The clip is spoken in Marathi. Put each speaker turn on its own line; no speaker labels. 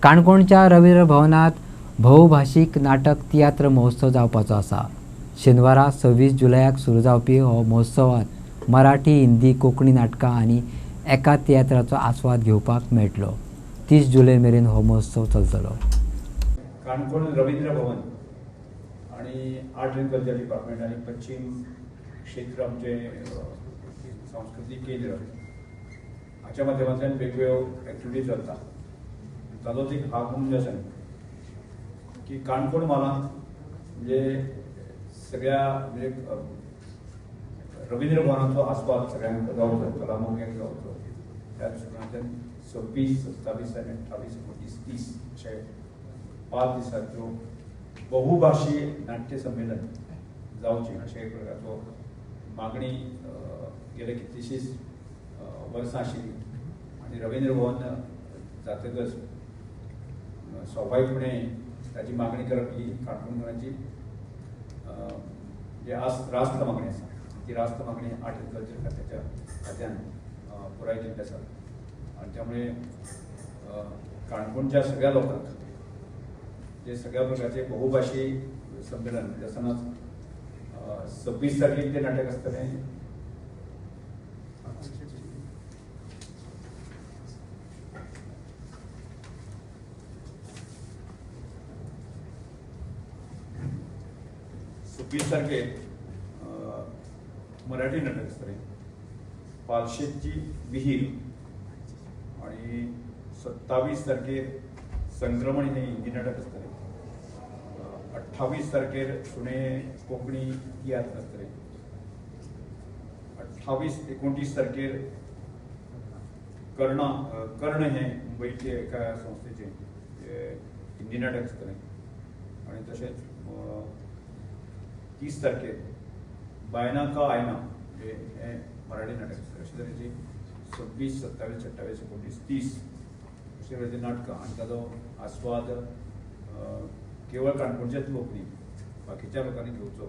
काणकोणच्या रवींद्र भवनात बहुभाषिक नाटक तियात्र महोत्सव जावपाचो आसा। शेनवारा 26 जुलयाक सुरू जावपी हो महोत्सवात मराठी, हिंदी, कोंकणी नाटकां आनी एका तियात्राचो आस्वाद घेवपाक मेळटलो। 30 जुलय मेरेन हो महोत्सव चलतलो।
काणकोण रवींद्र भवन आणि आर्ट एंड कल्चर डिपार्टमेंट आणि पश्चिम क्षेत्र आमचे सांस्कृतिक केंद्र हाच्या माध्यमांतल्यान वेगवेगळ्यो एक्टिविटी चलता। ताजोच एक भाग म्हणून आसा की काणकोण म्हालांत म्हणजे सगळ्या म्हणजे रवींद्र भवनाचो आस्वाद सगळ्यांक जावचो, कलामोग्यांक जावचो। त्या दृश्टिकोनांतल्यान 26, 27 आनी 28, 29, 30 अशे 5 दिसांच्यो बहुभाषी नाट्य संमेलन जावची अशे एक प्रकारचो मागणी गेल्या कितलीशींच वर्सां आशिल्ली आनी रवींद्र भवन जातकच स्वाभाविकपणे ताची मागणी करप ही काणकोणकारांची जी रास्त मागणी आसा। ती रास्त मागणी आर्ट एंड कल्चर खात्याच्या खात्यान पुराय केल्ली आसा आनी त्यामुळे काणकोणच्या सगळ्या लोकांक जे सगळ्या प्रकारचे बहुभाषी संमेलन म्हणजे आसतानाच 26 तारखेक ते नाटक आसतलें, तारखेक मराठी नाटक आसतलें, पालशेची विहीर आणि 27 तारखेर संक्रमण हे हिंदी नाटक आसतलें, 28 तारखेर सुणे कोंकणी तियात्र आसतलें, 28-29 तारखेर कर्ण हे मुंबईचे एका संस्थेचे हिंदी नाटक आसतलें आणि तशेंच 30 तारखेर बायना का आयना हे मराठी नाटक आसतलें। अशे तरेची 26, 27, 28, 29, 30 अशे तरेची नाटकां आनी ताजो आस्वाद केवळ काणकोणचेच लोक न्ही, बाकीच्या लोकांनी घेवचो